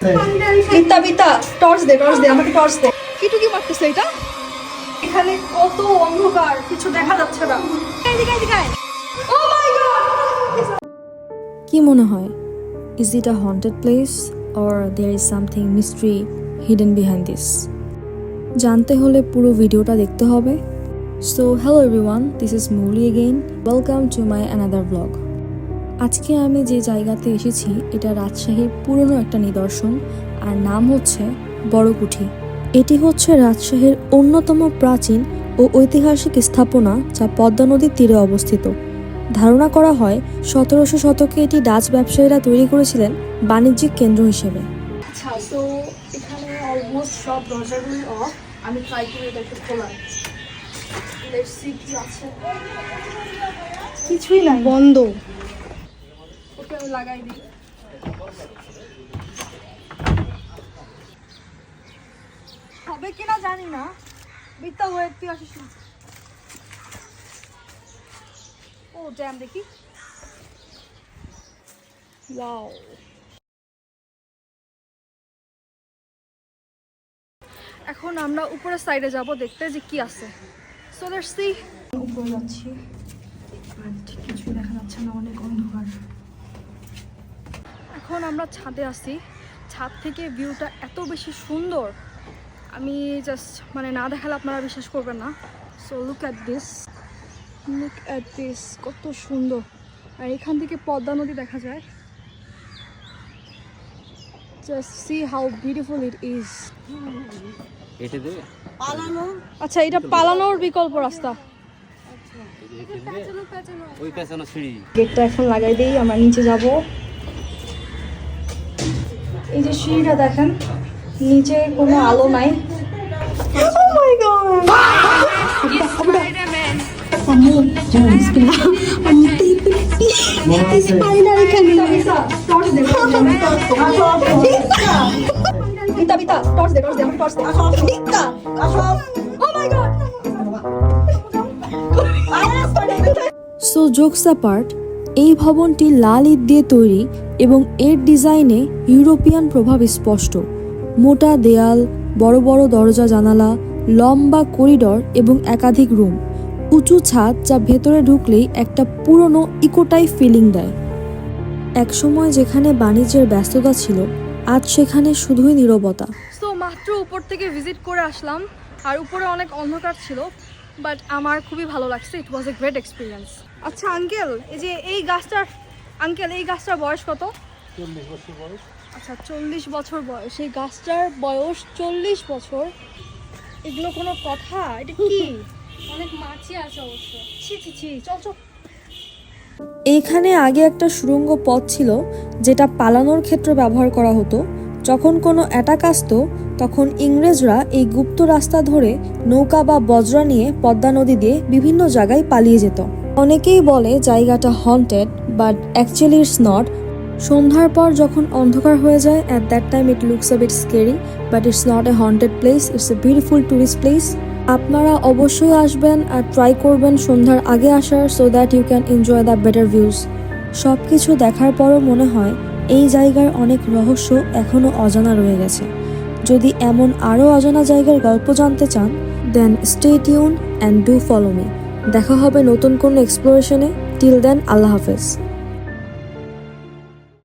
বিতা বিতা torch দে আমাকে torch দে। কি মারতেছে এটা? এখানে কত অন্ধকার, কিছু দেখা যাচ্ছে না। এদিকে ও মাই গড! কি মনে হয়, is it a haunted place or there is something mystery hidden behind this? জানতে হলে পুরো ভিডিওটা দেখতে হবে। So hello everyone, this is Mouli again, welcome to my another blog. আজকে আমি যে জায়গাতে এসেছি এটা রাজশাহীর পুরনো একটা নিদর্শন, আর নাম হচ্ছে বড়কুঠি। এটি হচ্ছে রাজশাহীর অন্যতম প্রাচীন ও ঐতিহাসিক স্থাপনা, যা পদ্মা নদীর তীরে অবস্থিত। ধারণা করা হয় 1700 শতকে এটি ডাচ ব্যবসায়ীরা তৈরি করেছিলেন বাণিজ্যিক কেন্দ্র হিসেবে। আচ্ছা, সো এখানে অলমোস্ট সব দরজাগুলি অফ। আমি ট্রাই করি এটাকে খোলার। লেটস সি কি আছে। কিছুই নাই, বন্ধ। ওকে আমি লাগাই দিই। হবে কিনা জানি না। বিত্তা ওয়েট, তুই আসিস না। ও জ্যাম, দেখি। ওয়াও, এখন আমরা উপরের সাইডে যাব দেখতে যে কি আছে। So let's see. উপরে যাচ্ছি, কিছু দেখা যাচ্ছে না, অনেক অন্ধকার। এখন আমরা ছাদে আছি। ছাদ থেকে ভিউটা এত বেশি সুন্দর, আমি জাস্ট না দেখালে আপনারা বিশ্বাস করবেন না। সো লুক অ্যাট দিস, কত সুন্দর। আর এখান থেকে পদ্মা নদী দেখা যায়। Just see how beautiful it is. আচ্ছা, এটা পালানোর বিকল্প রাস্তা। গেটটা এখন লাগাই দেই, আমরা নিচে যাব। এই যে সিঁড়িটা দেখেন, নিচে কোনো আলো নাই। Oh my God! Spider-Man! Bita torch দে আমাকে টর্চ দে। Bita, oh my God! So jokes apart, এই ভবনটি লাল ইট দিয়ে তৈরি এবং এর ডিজাইনে ইউরোপিয়ান প্রভাব স্পষ্ট। মোটা দেয়াল, বড় বড় দরজা জানালা, লম্বা করিডর এবং একাধিক রুম, উঁচু ছাদ যা ভেতরে ঢুকলেই একটা পুরনো ইকোটাইপ ফিলিং দেয়। একসময় যেখানে বাণিজ্যের ব্যস্ততা ছিল, আজ সেখানে শুধুই নীরবতা। সো মাত্র উপর থেকে ভিজিট করে আসলাম, আর উপরে অনেক অন্ধকার ছিল, বাট আমার খুবই ভালো লাগছে। ইট ওয়াজ এ গ্রেট এক্সপিরিয়েন্স। আচ্ছা আঙ্কেল, এই গাছটার বয়স কত? 40 বছর বয়স। আচ্ছা, 40 বছর বয়স। এই গাছটার বয়স 40 বছর। এগুলো কোনো কথা? এটা কি? অনেক মাছি আছে অবশ্য। ছি, চল। এইখানে আগে একটা সুড়ঙ্গ পথ ছিল, যেটা পালানোর ক্ষেত্রে ব্যবহার করা হতো। যখন কোনো অ্যাটাক আসতো, তখন ইংরেজরা এই গুপ্ত রাস্তা ধরে নৌকা বা বজ্রা নিয়ে পদ্মা নদী দিয়ে বিভিন্ন জায়গায় পালিয়ে যেত। অনেকেই বলে জায়গাটা haunted, but actually it's not. সন্ধ্যার পর যখন অন্ধকার হয়ে যায়, at that time it looks a bit scary, but it's not a haunted place, it's a beautiful tourist place. আপনারা অবশ্যই আসবেন আর ট্রাই করবেন সন্ধ্যার আগে আসার, so that you can enjoy the better views. সব কিছু দেখার পরও মনে হয় এই জায়গার অনেক রহস্য এখনও অজানা রয়ে গেছে। যদি এমন আরও অজানা জায়গার গল্প জানতে চান, then stay tune and do follow me. দেখা হবে নতুন কোনো এক্সপ্লোরেশনে। টিল দেন, আল্লাহ হাফেজ।